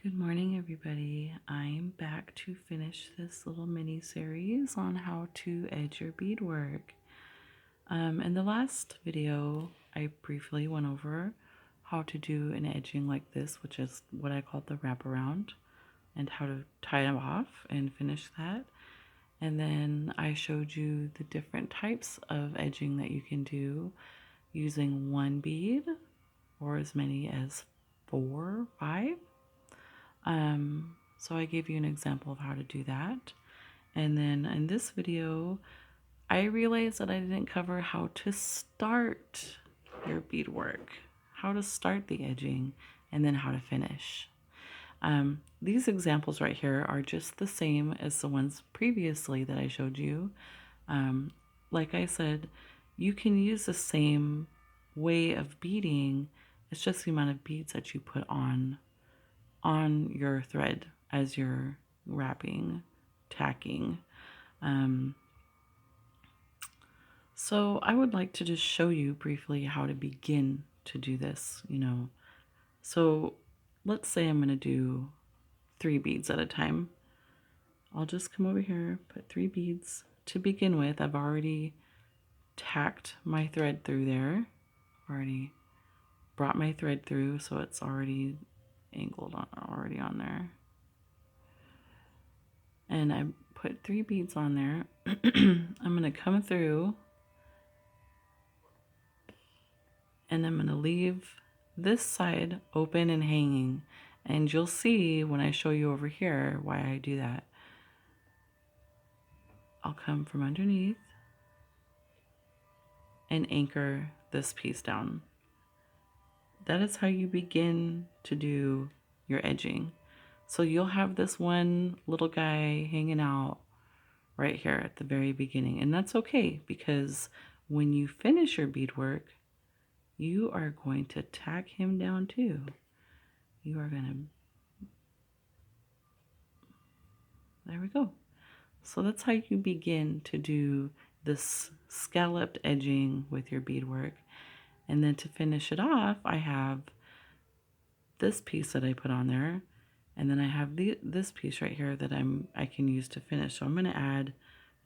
Good morning, everybody. I'm back to finish this little mini series on how to edge your beadwork. In the last video, I briefly went over how to do an edging like this, which is what I call the wraparound, and how to tie them off and finish that. And then I showed you the different types of edging that you can do using one bead or as many as 4, 5. So I gave you an example of how to do that. And then in this video, I realized that I didn't cover how to start your beadwork, how to start the edging, and then how to finish. These examples right here are just the same as the ones previously that I showed you. Like I said, you can use the same way of beading. It's just the amount of beads that you put on your thread as you're wrapping, tacking. So I would like to just show you briefly how to begin to do this, So let's say I'm going to do 3 beads at a time. I'll just come over here, put 3 beads. To begin with, I've already tacked my thread through there. Already brought my thread through, so it's already angled already on there. And I put 3 beads on there. I'm going to come through and I'm going to leave this side open and hanging. And you'll see when I show you over here why I do that. I'll come from underneath and anchor this piece down. That is how you begin to do your edging. So you'll have this one little guy hanging out right here at the very beginning. And that's okay, because when you finish your beadwork, you are going to tack him down too. You are going to, there we go. So that's how you begin to do this scalloped edging with your beadwork. And then to finish it off, I have this piece that I put on there. And then I have this piece right here that I can use to finish. So I'm going to add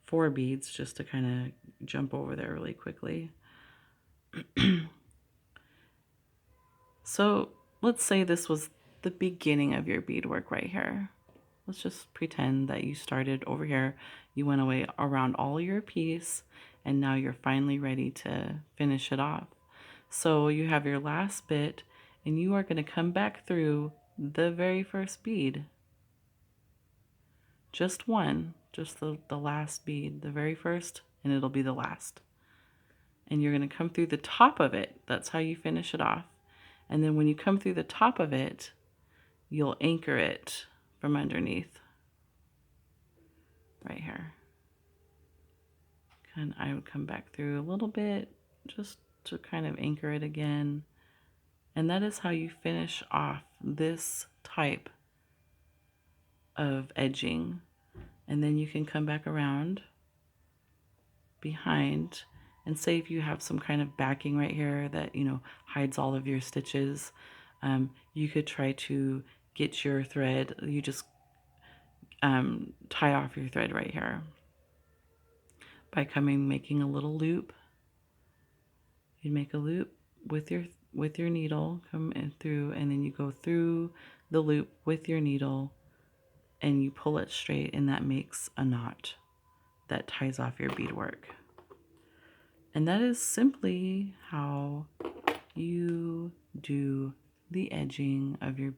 4 beads just to kind of jump over there really quickly. So let's say this was the beginning of your beadwork right here. Let's just pretend that you started over here. You went away around all your piece, and now you're finally ready to finish it off. So you have your last bit, and you are going to come back through the very first bead. Just one, just the last bead, the very first, and it'll be the last. And you're going to come through the top of it. That's how you finish it off. And then when you come through the top of it, you'll anchor it from underneath right here. And I would come back through a little bit just to kind of anchor it again. And that is how you finish off this type of edging. And then you can come back around behind, and say if you have some kind of backing right here that, hides all of your stitches, you could try to get your thread, you just tie off your thread right here by making a little loop. You make a loop with your needle, come in through, and then you go through the loop with your needle and you pull it straight, and that makes a knot that ties off your beadwork. And that is simply how you do the edging of your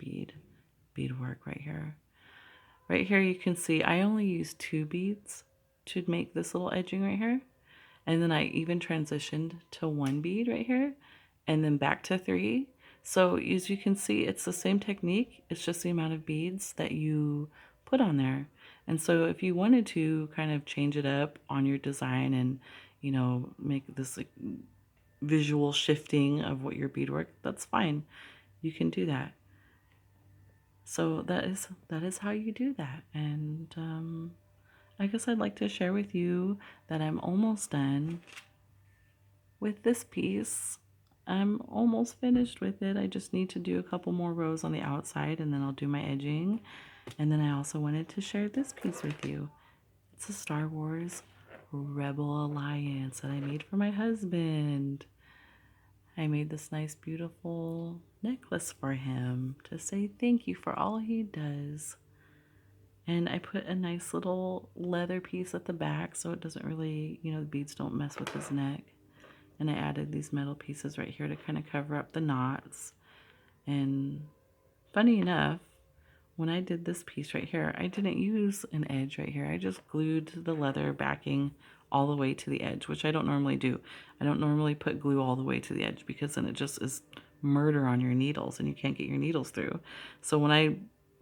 beadwork right here. Right here you can see I only used 2 beads to make this little edging right here. And then I even transitioned to 1 bead right here, and then back to 3. So as you can see, it's the same technique. It's just the amount of beads that you put on there. And so if you wanted to kind of change it up on your design and, make this like visual shifting of what your beadwork, that's fine. You can do that. So that is how you do that. And I guess I'd like to share with you that I'm almost done with this piece. I'm almost finished with it. I just need to do a couple more rows on the outside and then I'll do my edging. And then I also wanted to share this piece with you. It's a Star Wars Rebel Alliance that I made for my husband. I made this nice, beautiful necklace for him to say thank you for all he does. And I put a nice little leather piece at the back so it doesn't really, the beads don't mess with his neck. And I added these metal pieces right here to kind of cover up the knots. And funny enough, when I did this piece right here, I didn't use an edge right here. I just glued the leather backing all the way to the edge, which I don't normally do. I don't normally put glue all the way to the edge because then it just is murder on your needles and you can't get your needles through. So when I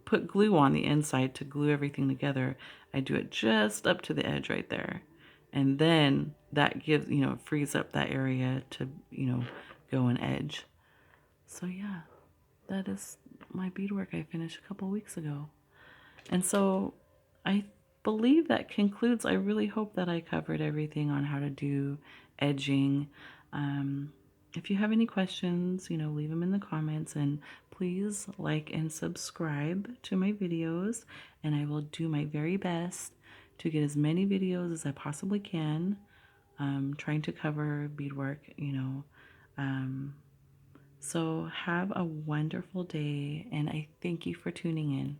put glue on the inside to glue everything together, I do it just up to the edge right there. And then that gives, frees up that area to, go and edge. So yeah, that is my beadwork I finished a couple weeks ago. And so I believe that concludes. I really hope that I covered everything on how to do edging. If you have any questions, leave them in the comments, and please like and subscribe to my videos, and I will do my very best to get as many videos as I possibly can, trying to cover beadwork, So have a wonderful day, and I thank you for tuning in.